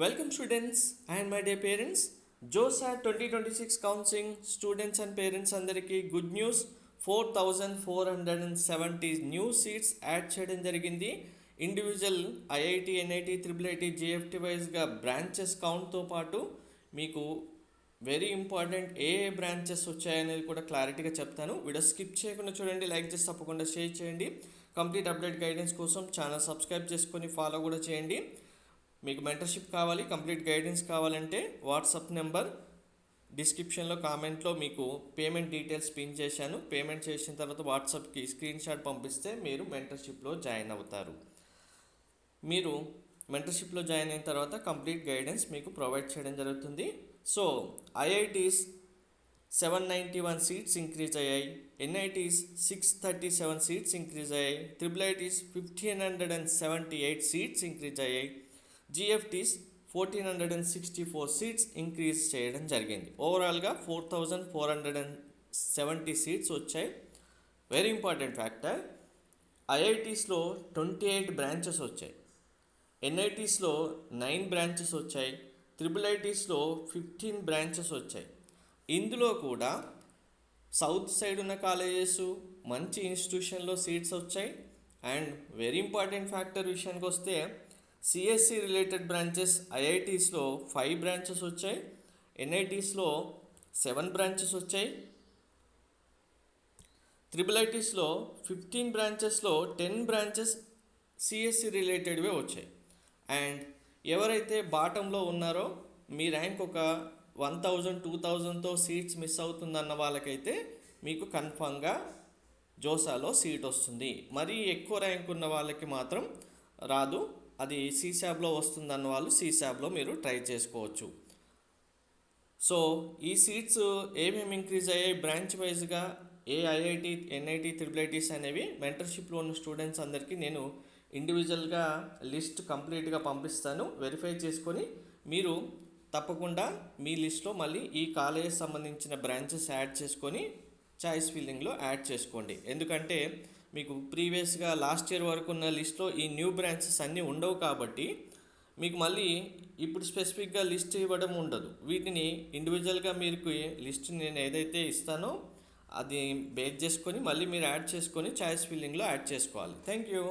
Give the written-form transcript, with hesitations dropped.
Welcome students and my dear parents. JOSA 2026 counseling students and parents అందరికీ good news. 4470 new seats add చేయడం జరిగింది. Individual IIT, NIT, triple IT, జేఎఫ్టీ వైజ్గా branches కౌంట్తో పాటు మీకు very important ఏ branches వచ్చాయనేది కూడా క్లారిటీగా చెప్తాను. వీడియో స్కిప్ చేయకుండా చూడండి, లైక్ చేసి తప్పకుండా షేర్ చేయండి. కంప్లీట్ అప్డేట్ గైడెన్స్ కోసం ఛానల్ సబ్స్క్రైబ్ చేసుకొని ఫాలో కూడా చేయండి. మీకు మెంటర్షిప్ కావాలి, కంప్లీట్ గైడెన్స్ కావాలంటే వాట్సాప్ నెంబర్ డిస్క్రిప్షన్లో కామెంట్లో మీకు పేమెంట్ డీటెయిల్స్ పిన్ చేశాను. పేమెంట్ చేసిన తర్వాత వాట్సాప్కి స్క్రీన్ షాట్ పంపిస్తే మీరు మెంటర్షిప్లో జాయిన్ అవుతారు. మీరు మెంటర్షిప్లో జాయిన్ అయిన తర్వాత కంప్లీట్ గైడెన్స్ మీకు ప్రొవైడ్ చేయడం జరుగుతుంది. సో ఐఐటీస్ 791 సీట్స్ ఇంక్రీజ్ అయ్యాయి, ఎన్ఐటీస్ 637 సీట్స్ ఇంక్రీజ్ అయ్యాయి, ట్రిపుల్ ఐటీస్ 1578 సీట్స్ ఇంక్రీజ్ అయ్యాయి, జిఎఫ్టీస్ 1464 సీట్స్ ఇంక్రీజ్ చేయడం జరిగింది. ఓవరాల్గా 4470 సీట్స్ వచ్చాయి. వెరీ ఇంపార్టెంట్ ఫ్యాక్టర్, ఐఐటీస్లో 28 బ్రాంచెస్ వచ్చాయి, ఎన్ఐటీస్లో 9 బ్రాంచెస్ వచ్చాయి, ట్రిపుల్ ఐటీస్లో 15 బ్రాంచెస్ వచ్చాయి. ఇందులో కూడా సౌత్ సైడ్ ఉన్న కాలేజెస్ మంచి ఇన్స్టిట్యూషన్లో సీట్స్ వచ్చాయి. అండ్ వెరీ ఇంపార్టెంట్ ఫ్యాక్టర్ విషయానికి వస్తే సిఎస్సి రిలేటెడ్ బ్రాంచెస్ ఐఐటీస్లో 5 బ్రాంచెస్ వచ్చాయి, ఎన్ఐటీస్లో 7 బ్రాంచెస్ వచ్చాయి, ట్రిపుల్ ఐటీస్లో 15 బ్రాంచెస్లో 10 బ్రాంచెస్ సిఎస్సి రిలేటెడ్వే వచ్చాయి. అండ్ ఎవరైతే బాటంలో ఉన్నారో మీ ర్యాంక్ ఒక 1000, 2000తో సీట్స్ మిస్ అవుతుందన్న వాళ్ళకైతే మీకు కన్ఫామ్గా జోసాలో సీట్ వస్తుంది. మరీ ఎక్కువ ర్యాంక్ ఉన్న వాళ్ళకి మాత్రం రాదు. అది సీశాబ్లో వస్తుందన్న వాళ్ళు సీశాబ్లో మీరు ట్రై చేసుకోవచ్చు. సో ఈ సీట్స్ ఏమేమి ఇంక్రీజ్ అయ్యాయి బ్రాంచ్ వైజ్గా, ఏ ఐఐటి, ఎన్ఐటి, ట్రిపుల్ ఐటీస్ అనేవి మెంటర్షిప్లో ఉన్న స్టూడెంట్స్ అందరికీ నేను ఇండివిజువల్గా లిస్ట్ కంప్లీట్గా పంపిస్తాను. వెరిఫై చేసుకొని మీరు తప్పకుండా మీ లిస్ట్లో మళ్ళీ ఈ కాలేజ్ సంబంధించిన బ్రాంచెస్ యాడ్ చేసుకొని చాయిస్ ఫిల్లింగ్లో యాడ్ చేసుకోండి. ఎందుకంటే మీకు ప్రీవియస్గా లాస్ట్ ఇయర్ వరకు ఉన్న లిస్ట్లో ఈ న్యూ బ్రాంచెస్ అన్నీ ఉండవు కాబట్టి మీకు మళ్ళీ ఇప్పుడు స్పెసిఫిక్గా లిస్ట్ ఇవ్వడం ఉండదు. వీటిని ఇండివిజువల్గా మీకు లిస్ట్ నేను ఏదైతే ఇస్తానో అది బేస్ చేసుకొని మళ్ళీ మీరు యాడ్ చేసుకొని చాయిస్ ఫిల్లింగ్లో యాడ్ చేసుకోవాలి. Thank you.